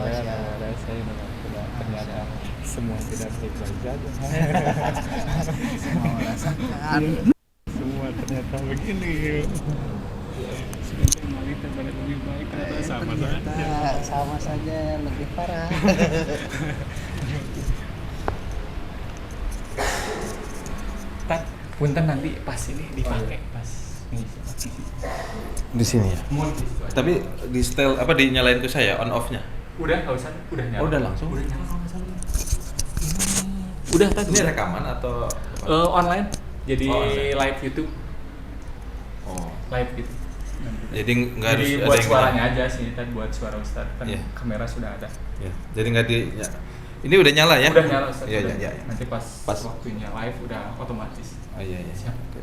saya siap. rasain dengan ternyata semua tidak baik-baik saja. Mau rasakan. Semua ternyata begini. Sebenarnya wanita pada lebih baik ternyata sama Ternyata saja. sama saja, lebih parah. Punten nanti pas ini dipakai pas ini. Di sini ya. Tapi di setel apa dinyalain ke saya on off-nya? Udah nggak usah, udah nyala. Oh, udah langsung? Udah nyala kalau nggak salah. Udah tadi. Ini rekaman atau Online. Jadi Oh, online. live YouTube, Oh. live gitu. Jadi nggak harus Jadi ada buat yang suaranya aja sih, tadi buat suara Ustaz kan Iya. kamera sudah ada. Ya. Jadi nggak di ini udah nyala ya? Udah nyala Ustaz. Iya, udah. iya, iya. Nanti pas Pas. waktunya live udah otomatis. Oh iya iya. Siap. Oke.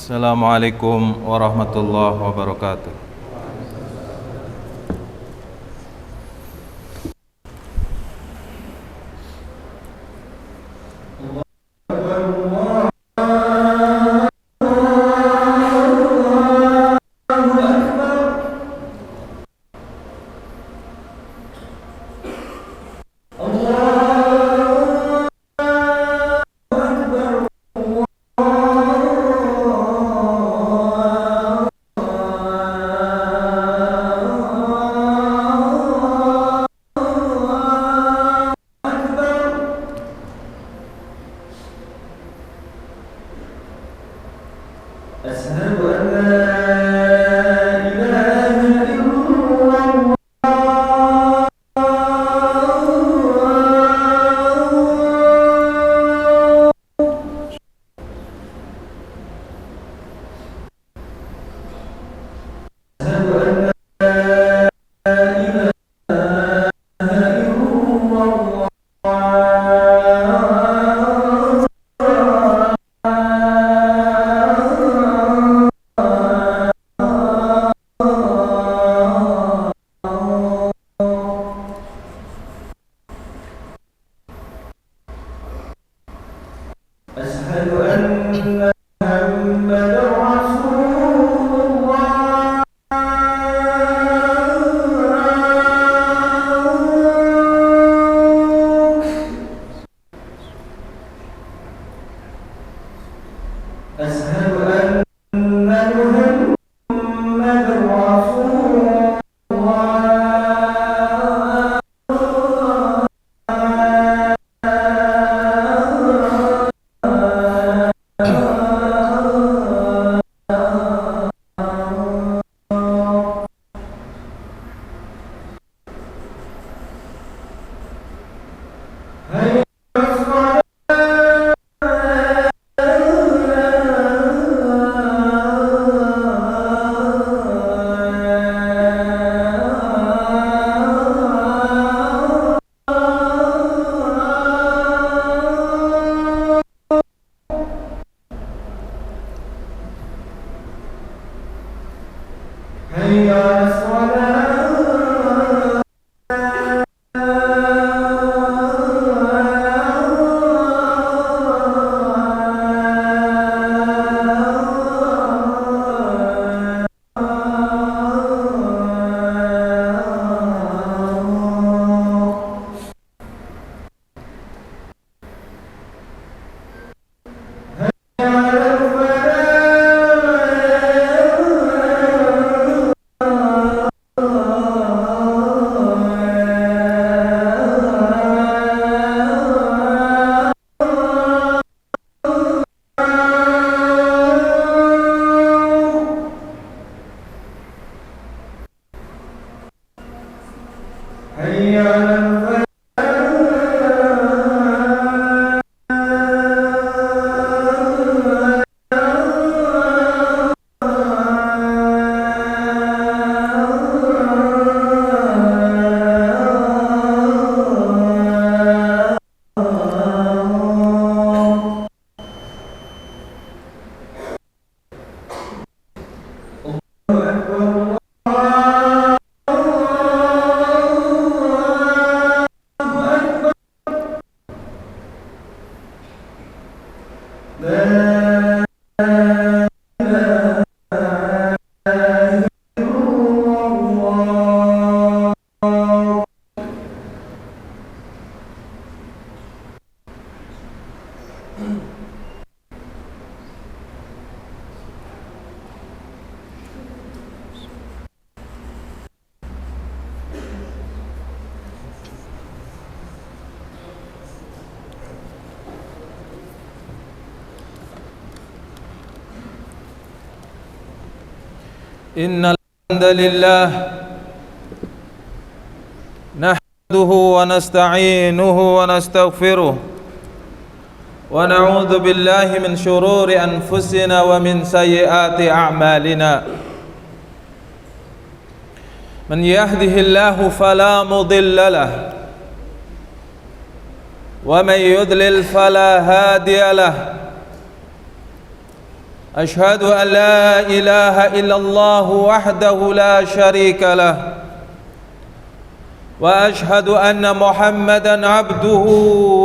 Assalamualaikum warahmatullahi wabarakatuh. Innal hamdalillah nahmaduhu wa nasta'inuhu wa nastaghfiruh wa na'udzu billahi min shururi anfusina wa min sayyiati a'malina. Man yahdihillahu fala mudilla lahu wa man yudlil fala hadiya lahu. أشهد أن لا إله إلا الله وحده لا شريك له وأشهد أن محمدا عبده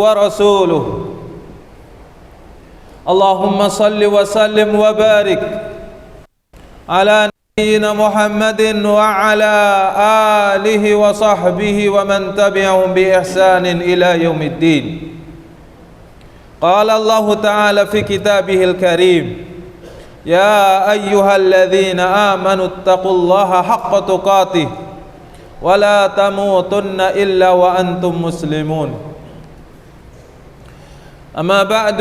ورسوله. اللهم صل وسلم وبارك على نبينا محمد وعلى آله وصحبه ومن تبعهم بإحسان إلى يوم الدين. قال الله تعالى في كتابه الكريم: يا أيها الذين آمنوا اتقوا الله حق تقاته ولا تموتن إلا وأنتم مسلمون. أما بعد,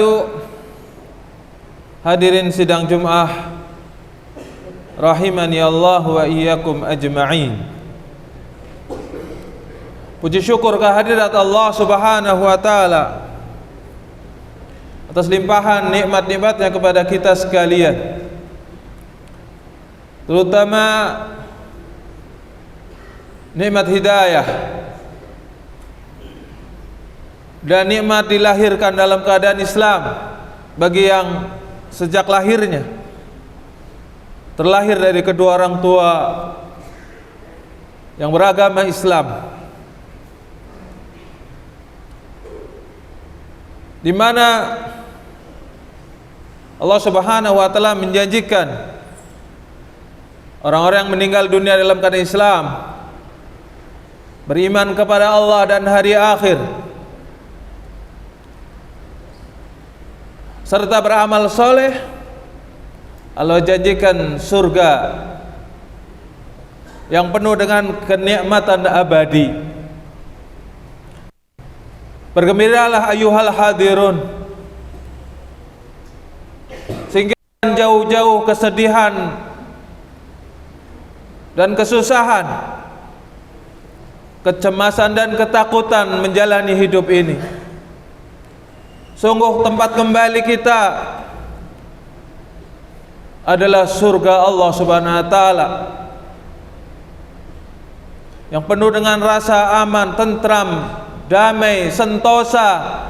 hadirin sidang Jum'ah rahimani Allah wa iyyakum ajma'in. Puji syukur kehadirat Allah Subhanahu wa taala atas limpahan nikmat-nikmatnya kepada kita sekalian, terutama nikmat hidayah dan nikmat dilahirkan dalam keadaan Islam bagi yang sejak lahirnya terlahir dari kedua orang tua yang beragama Islam, di mana Allah Subhanahu wa taala menjanjikan orang-orang yang meninggal dunia dalam keadaan Islam, beriman kepada Allah dan hari akhir, serta beramal soleh, Allah janjikan surga yang penuh dengan kenikmatan abadi. Bergembiralah ayuhal hadirun, sehingga jauh-jauh kesedihan dan kesusahan, kecemasan dan ketakutan menjalani hidup ini. Sungguh tempat kembali kita adalah surga Allah Subhanahu wa taala yang penuh dengan rasa aman, tentram, damai, sentosa,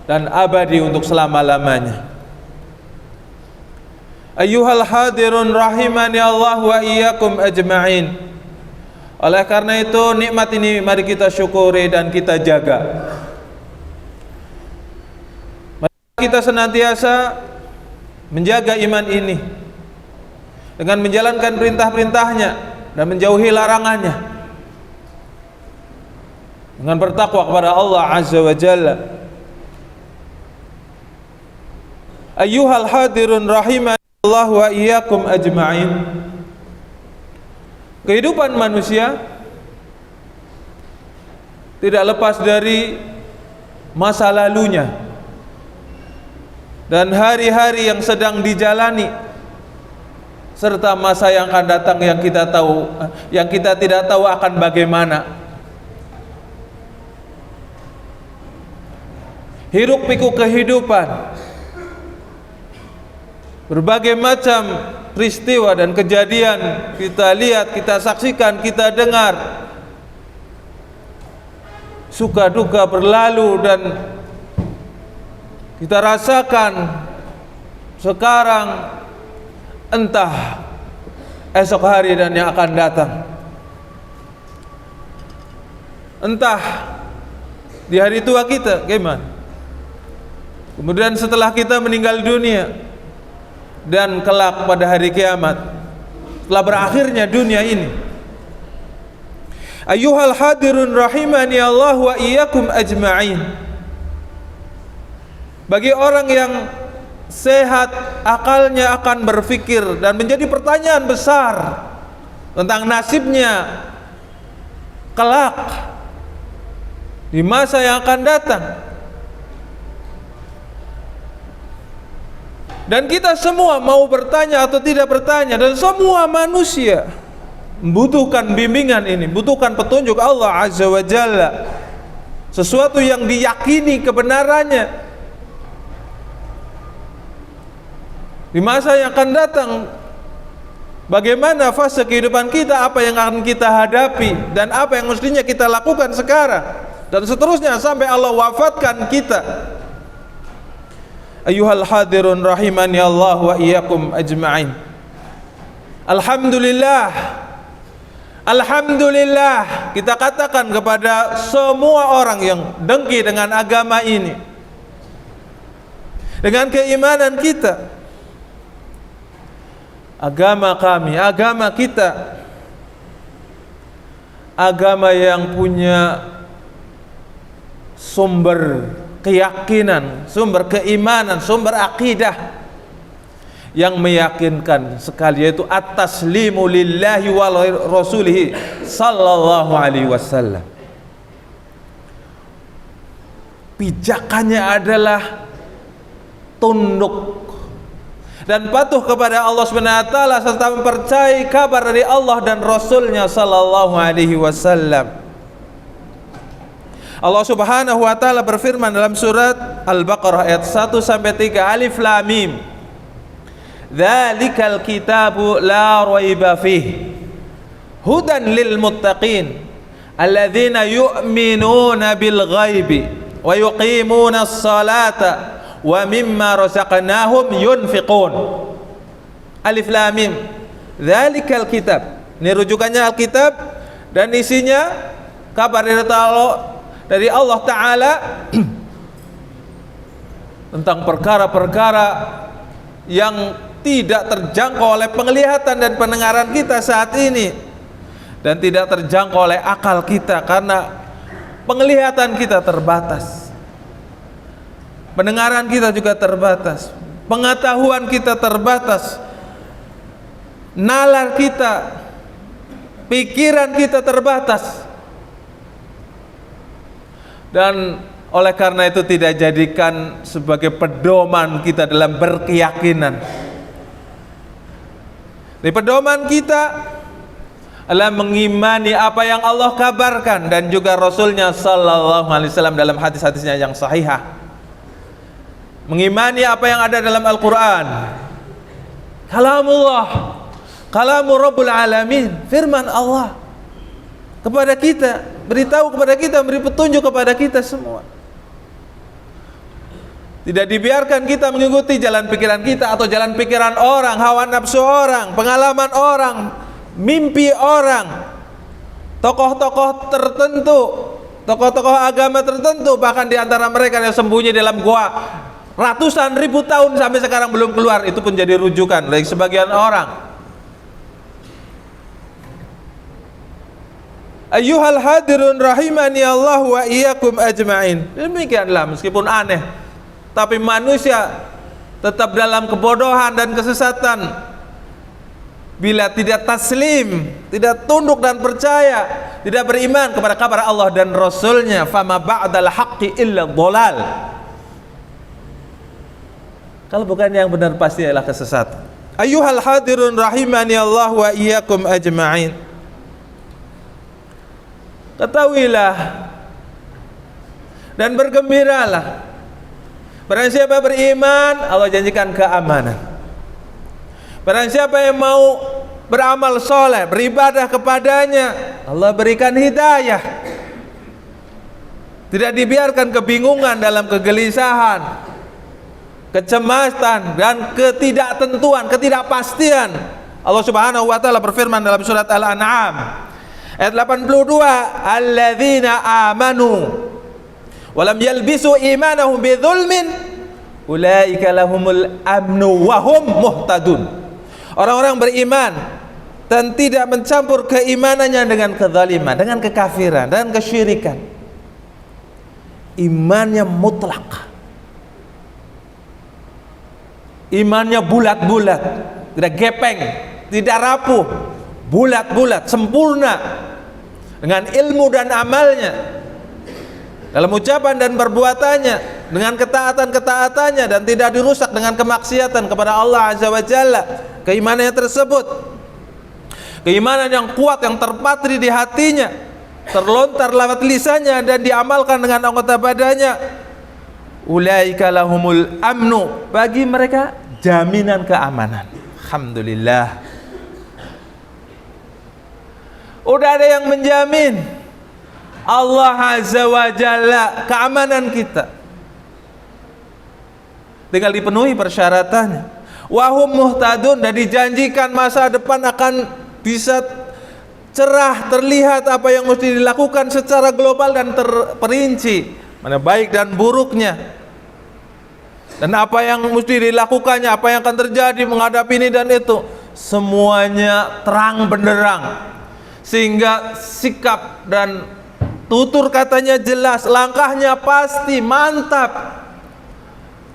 dan abadi untuk selama-lamanya. Ayyuhal hadirun rahimani Allah wa iyyakum ajma'in. Oleh karena itu, nikmat ini mari kita syukuri dan kita jaga. Mari kita senantiasa menjaga iman ini dengan menjalankan perintah-perintahnya dan menjauhi larangannya, dengan bertakwa kepada Allah Azza wa Jalla. Ayyuhal hadirun rahimani Allah wa iyyakum ajma'in. Kehidupan manusia tidak lepas dari masa lalunya dan hari-hari yang sedang dijalani, serta masa yang akan datang yang kita tidak tahu akan bagaimana. Hiruk pikuk kehidupan, berbagai macam peristiwa dan kejadian kita lihat, kita saksikan, kita dengar, suka duka berlalu dan kita rasakan sekarang, entah esok hari dan yang akan datang, entah di hari tua kita gimana. Kemudian setelah kita meninggal dunia dan kelak pada hari kiamat, setelah berakhirnya dunia ini, ayyuhal hadirun rahimani Allah wa iyyakum ajma'in. Bagi orang yang sehat akalnya akan berpikir dan menjadi pertanyaan besar tentang nasibnya kelak di masa yang akan datang. Dan kita semua mau bertanya atau tidak bertanya, dan semua manusia membutuhkan bimbingan ini, membutuhkan petunjuk Allah Azza wa Jalla, sesuatu yang diyakini kebenarannya di masa yang akan datang. Bagaimana fase kehidupan kita, apa yang akan kita hadapi, dan apa yang mestinya kita lakukan sekarang dan seterusnya sampai Allah wafatkan kita. Ayyuhal hadirun rahimani Allah wa iyyakum ajma'in. Alhamdulillah, alhamdulillah kita katakan kepada semua orang yang dengki dengan agama ini, dengan keimanan kita. Agama kami, agama kita, agama yang punya sumber keyakinan, sumber keimanan, sumber akidah yang meyakinkan sekali, yaitu at-taslimu lillahi wa rasulihi sallallahu alaihi wasallam. Pijakannya adalah tunduk dan patuh kepada Allah Subhanahu wa taala serta mempercayai kabar dari Allah dan Rasulnya sallallahu alaihi wasallam. Allah Subhanahu wa taala berfirman dalam surat Al-Baqarah ayat 1 sampai 3, Alif Lam Mim. Dzalikal kitabu la raiba fihi hudan lil muttaqin alladzina yu'minuna bil ghaibi wa yuqimuna as-salata wa mimma razaqnahum yunfiqun. Alif Lam Mim. Dzalikal kitab. Ini rujukannya Alkitab dan isinya kabar dari Allah Ta'ala tentang perkara-perkara yang tidak terjangkau oleh penglihatan dan pendengaran kita saat ini, dan tidak terjangkau oleh akal kita karena penglihatan kita terbatas, pendengaran kita juga terbatas, pengetahuan kita terbatas, nalar kita, pikiran kita terbatas. Dan oleh karena itu tidak jadikan sebagai pedoman kita dalam berkeyakinan. Di pedoman kita adalah mengimani apa yang Allah kabarkan dan juga Rasulnya sallallahu alaihi wasallam dalam hadis-hadisnya yang sahihah. Mengimani apa yang ada dalam Al-Quran, kalamullah, kalamu Rabbul Alamin, firman Allah kepada kita, beritahu kepada kita, beri petunjuk kepada kita semua. Tidak dibiarkan kita mengikuti jalan pikiran kita atau jalan pikiran orang, hawa nafsu orang, pengalaman orang, mimpi orang, tokoh-tokoh tertentu, tokoh-tokoh agama tertentu, bahkan di antara mereka yang sembunyi dalam gua ratusan ribu tahun sampai sekarang belum keluar, itu pun jadi rujukan bagi sebagian orang. Ayyuhal hadirun rahimani Allah wa iyyakum ajma'in. Demikianlah, meskipun aneh, tapi manusia tetap dalam kebodohan dan kesesatan bila tidak taslim, tidak tunduk dan percaya, tidak beriman kepada kabar Allah dan Rasulnya. Fama ba'dal haqqi illa dhalal. Kalau bukan yang benar pasti adalah kesesatan. Ayyuhal hadirun rahimani Allah wa iyyakum ajma'in. Ketahuilah dan bergembiralah, barang siapa beriman Allah janjikan keamanan. Barang siapa yang mau beramal soleh, beribadah kepadanya, Allah berikan hidayah. Tidak dibiarkan kebingungan dalam kegelisahan, kecemasan dan ketidaktentuan, ketidakpastian. Allah Subhanahu wa taala berfirman dalam surat Al-An'am ayat 82, alladzina amanu wa lam yalbisu imanahum bidzulmin ulaika lahumul amnu wa hum muhtadun. Orang-orang beriman dan tidak mencampur keimanannya dengan kezaliman, dengan kekafiran, dan kesyirikan. Imannya mutlak. Imannya bulat-bulat, tidak gepeng, tidak rapuh, bulat-bulat, sempurna dengan ilmu dan amalnya, dalam ucapan dan perbuatannya, dengan ketaatan-ketaatannya, dan tidak dirusak dengan kemaksiatan kepada Allah Azza wa Jalla. Keimanannya tersebut, keimanan yang kuat, yang terpatri di hatinya, terlontar lewat lisannya dan diamalkan dengan anggota badannya. Ulaika lahumul amnu, bagi mereka jaminan keamanan. Alhamdulillah, udah ada yang menjamin. Allah Azza wa Jalla keamanan kita, tinggal dipenuhi persyaratannya. Wahum muhtadun, dan dijanjikan masa depan akan bisa cerah, terlihat apa yang mesti dilakukan secara global dan terperinci, mana baik dan buruknya, dan apa yang mesti dilakukannya, apa yang akan terjadi menghadapi ini dan itu, semuanya terang benderang, sehingga sikap dan tutur katanya jelas, langkahnya pasti mantap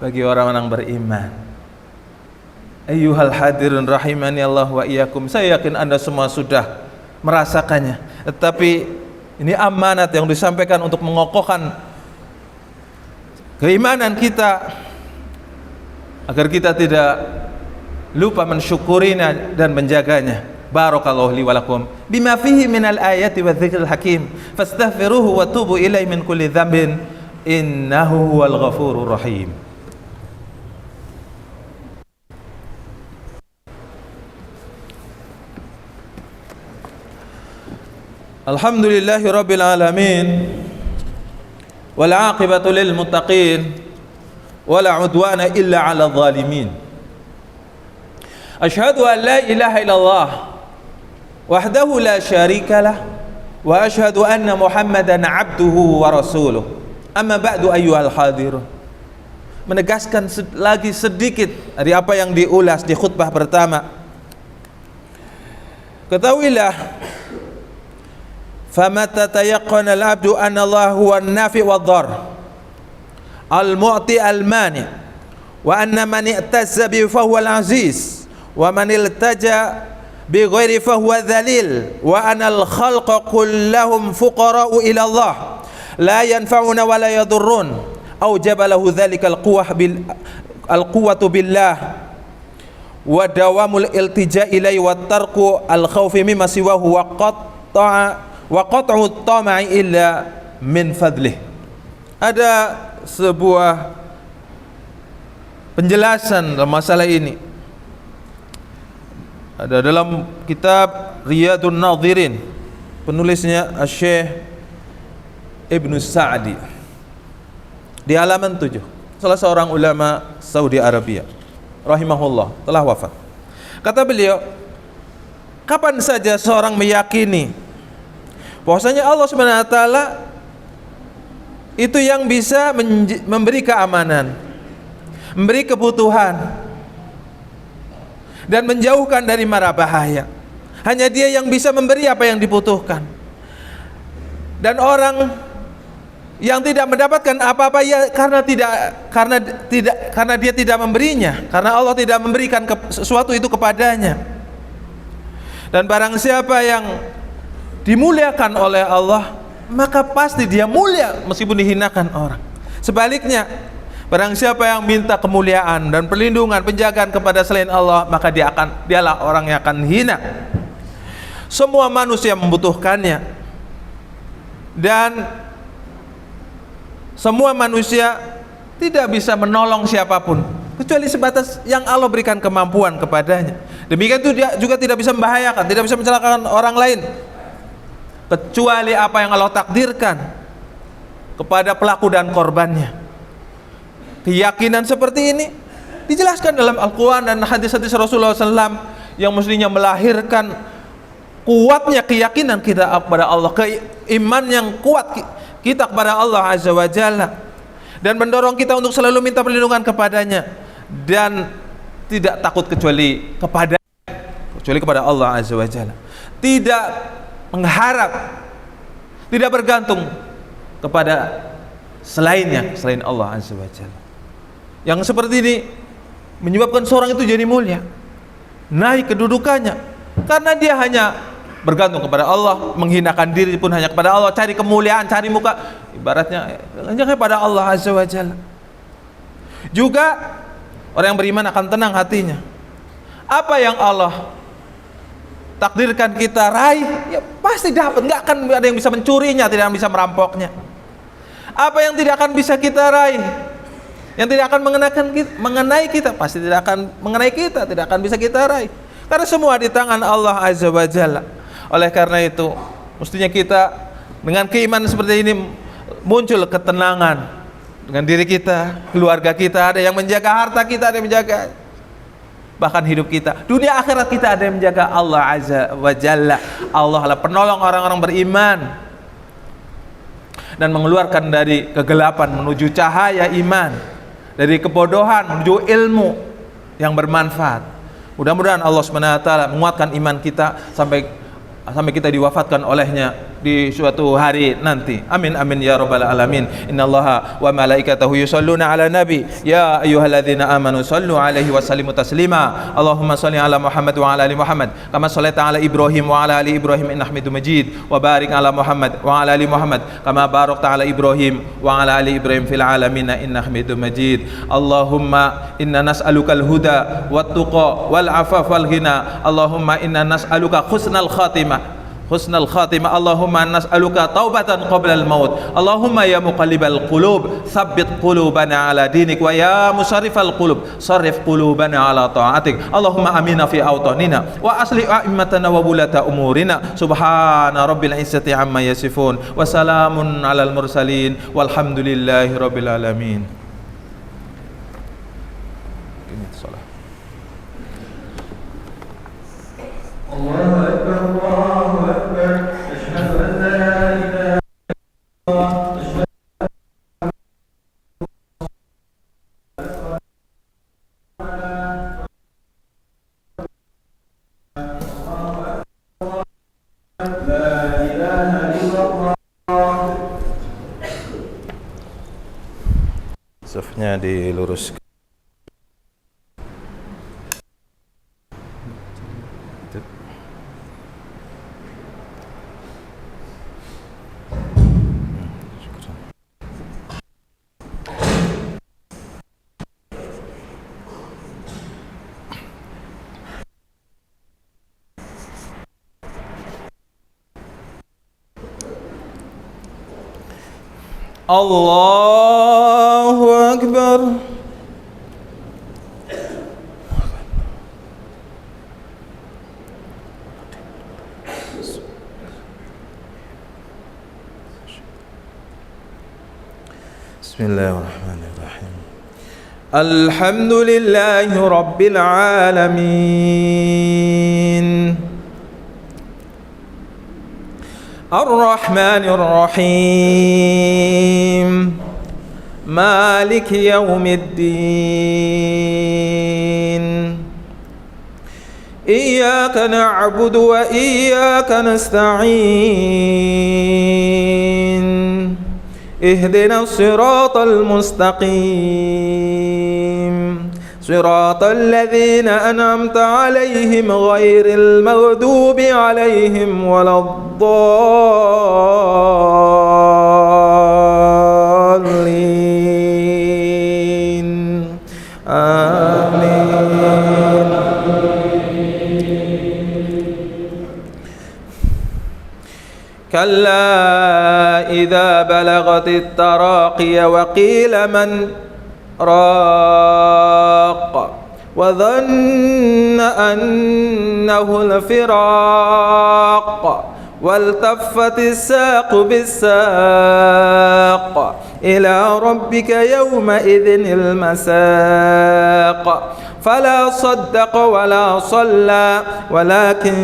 bagi orang-orang beriman. Ayyuhal hadirun rahimani Allah wa iyyakum. Saya yakin Anda semua sudah merasakannya, tetapi ini amanat yang disampaikan untuk mengokohkan keimanan kita, agar kita tidak lupa mensyukurinya dan menjaganya. Barakallahu li wa lakum bima fihi minal ayati wa dzikril hakim, fastaghfiruhu wa tubu ilaihi min kulli dzambin, innahu huwal ghafurur rahim. Alhamdulillahi rabbil alamin, wal aqibatu lil muttaqin, wala udwana illa 'alal zalimin. Asyhadu an la ilaha illallah wahdahu la syarikalah, wa asyhadu anna Muhammadan 'abduhu wa rasuluh. Amma ba'du ayyuhal hadirun. Menegaskan lagi sedikit dari apa yang diulas di khutbah pertama. Ketahuilah, famata tayaqqana al-'abdu anna Allah huwa an-nafi' wad-dhar, al-mu'ti al-mani, wa anna man i'tazza bi fa huwa al-aziz, wa man iltaja bi ghairi fa huwa dhalil, wa anna al-khalqa kullahum fuqara'u ila Allah la yanfa'una wa la yadurrun. Aujaba lahu dhalika al-quwwatu billah wa dawamul iltija ilaihi wa tarku al-khawfi mimma siwahu wa qat'u tama'i illa min fadlih. Ada sebuah penjelasan dalam masalah ini, ada dalam kitab Riyadun Nadhirin, penulisnya Syekh Ibnu Sa'di, di halaman 7, salah seorang ulama Saudi Arabia rahimahullah, telah wafat. Kata beliau, kapan saja seorang meyakini bahwasanya Allah Subhanahu wa taala itu yang bisa memberi keamanan, memberi kebutuhan, dan menjauhkan dari mara bahaya. Hanya Dia yang bisa memberi apa yang dibutuhkan. Dan orang yang tidak mendapatkan apa-apa ya karena dia tidak memberinya, karena Allah tidak memberikan sesuatu itu kepadanya. Dan barang siapa yang dimuliakan oleh Allah, maka pasti dia mulia meskipun dihinakan orang. Sebaliknya, barang siapa yang minta kemuliaan dan perlindungan, penjagaan kepada selain Allah, maka dialah orang yang akan hina. Semua manusia membutuhkannya, dan semua manusia tidak bisa menolong siapapun kecuali sebatas yang Allah berikan kemampuan kepadanya. Demikian itu dia juga tidak bisa membahayakan, tidak bisa mencelakakan orang lain kecuali apa yang Allah takdirkan kepada pelaku dan korbannya. Keyakinan seperti ini dijelaskan dalam Al-Quran dan hadis-hadis Rasulullah SAW yang mestinya melahirkan kuatnya keyakinan kita kepada Allah, keiman yang kuat kita kepada Allah Azza wa Jalla. dan mendorong kita untuk selalu minta perlindungan kepadanya dan tidak takut kecuali kepada Allah Azza wa Jalla. Tidak mengharap, tidak bergantung kepada selain Allah Azza wa Jalla. Yang seperti ini menyebabkan seorang itu jadi mulia, naik kedudukannya, karena dia hanya bergantung kepada Allah, menghinakan diri pun hanya kepada Allah, cari kemuliaan, cari muka, ibaratnya hanya kepada Allah Azza wa Jalla. Juga orang yang beriman akan tenang hatinya. Apa yang Allah takdirkan kita raih, ya pasti dapat, nggak akan ada yang bisa mencurinya, tidak akan bisa merampoknya. Apa yang tidak akan bisa kita raih, yang tidak akan mengenai kita, pasti tidak akan mengenai kita, tidak akan bisa kita raih. Karena semua di tangan Allah Azza wa Jalla. Oleh karena itu, mestinya kita dengan keimanan seperti ini muncul ketenangan dengan diri kita, keluarga kita, ada yang menjaga harta kita, ada yang menjaga bahkan hidup kita, dunia akhirat kita, ada yang menjaga Allah Azza wa Jalla. Allah adalah penolong orang-orang beriman dan mengeluarkan dari kegelapan menuju cahaya iman, dari kebodohan menuju ilmu yang bermanfaat. Mudah-mudahan Allah SWT menguatkan iman kita sampai kita diwafatkan olehnya di suatu hari nanti. Amin amin ya rabbal alamin. Innallaha wa malaikatahu yusholluna ala nabi ya ayyuhalladzina amanu shallu alaihi wa sallimu taslima. Allahumma shalli ala Muhammad wa ala ali Muhammad kama shallaita ala Ibrahim wa ala ali Ibrahim innaka Hamidum Majid, wa barik ala Muhammad wa ala ali Muhammad kama barakta ala Ibrahim wa ala ali Ibrahim fil alamin innaka Hamidum Majid. Allahumma inna nas'alukal huda wat tuqa wal afaf wal ghina. Allahumma inna nas'aluka husnal khatimah, husnal khatimah. Allahumma nas'aluka taubatan qabla al-maut. Allahumma ya muqallibal qulub tsabbit qulubana ala dinik, wa ya musarrifal qulub sarrif qulubana ala ta'atik. Allahumma amina fi awtanina wa asli a'immatana wa bulata umurina. Subhana rabbil izzati amma yasifun wa salamun alal mursalin walhamdulillahi rabbil alamin. Ini salat. Allahu akbar, Allahu akbar. Asyhadu an la ilaha illallah. Safnya diluruskan. Allahu Akbar. Bismillahirrahmanirrahim. Alhamdulillahi Rabbil Alamin, Ar-Rahmanir Rahim, Maliki Yawmiddin. Iyyaka na'budu wa iyyaka nasta'in. Ihdinas siratal mustaqim, siratal ladzina an'amta 'alaihim ghairil maghdubi 'alaihim waladdallin. Amin. Kalla idza balagatit taraqiya wa qila man raq wa dhanna annahu al-firaq waltaffatis saqu bis-saq ila rabbika yawma idhinil masaq فلا صدق ولا صلى ولكن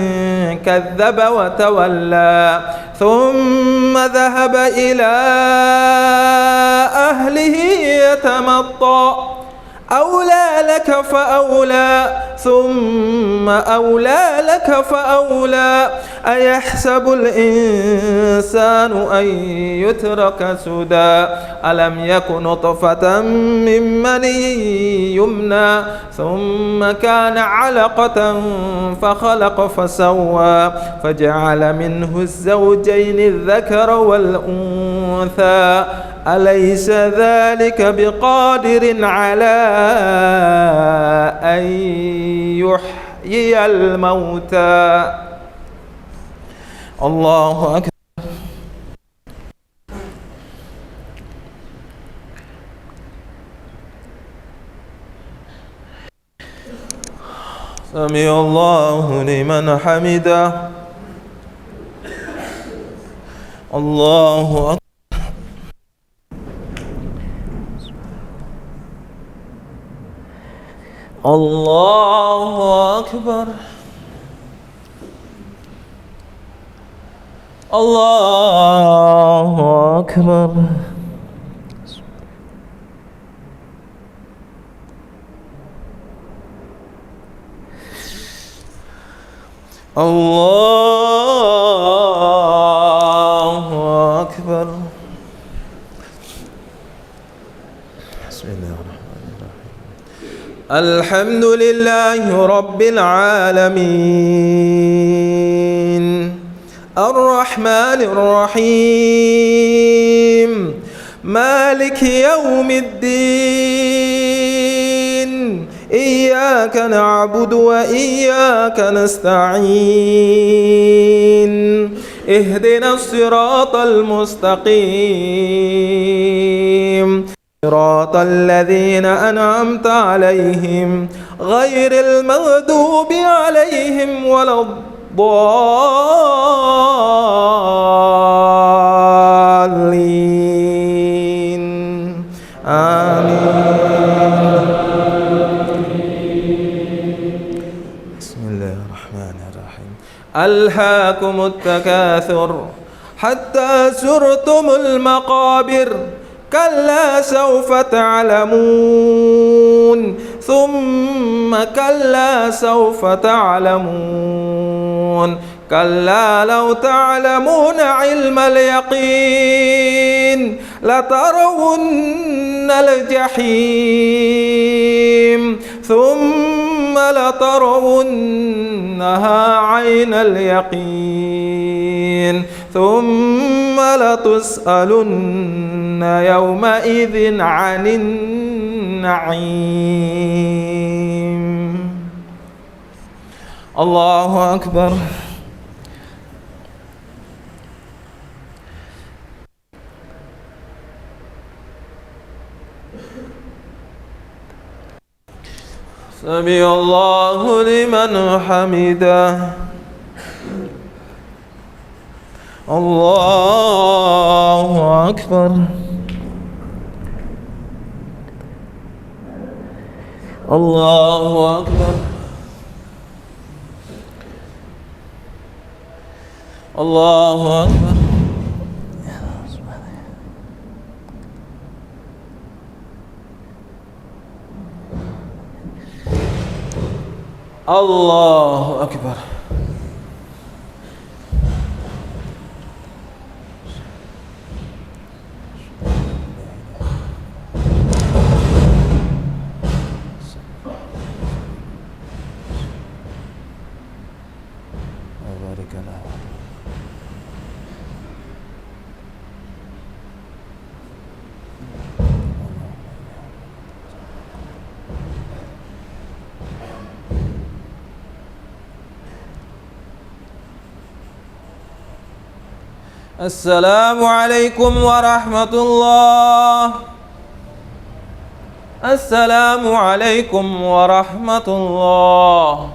كذب وتولى ثم ذهب إلى أهله يتمطى أولى لك فأولى ثم أولى لك فأولى أيحسب الإنسان أن يترك سدى ألم يك نطفة من مني يمنى ثم كان علقة فخلق فسوى فجعل منه الزوجين الذكر والأنثى أليس ذلك بقادر على أن يحيي الموتى الله أكبر سمع الله لمن حمده الله أكبر الله أكبر الله أكبر الله أكبر بسم الله الرحمن الرحيم الحمد لله رب العالمين الرحمن الرحيم مالك يوم الدين إياك نعبد وإياك نستعين اهدنا الصراط المستقيم صراط الذين أنعمت عليهم غير المغضوب عليهم ولا الضالين آمين بسم الله الرحمن الرحيم ألهاكم التكاثر حتى زرتم المقابر كلا سوف تعلمون ثم كلا سوف تعلمون كلا لو تعلمون علم اليقين لترون الجحيم ثم لترونها عين اليقين ثم لتسألن يومئذ عن النعيم الله أكبر سمع الله لمن حمده الله أكبر الله أكبر الله أكبر الله أكبر وبارك له السلام عليكم ورحمة الله السلام عليكم ورحمة الله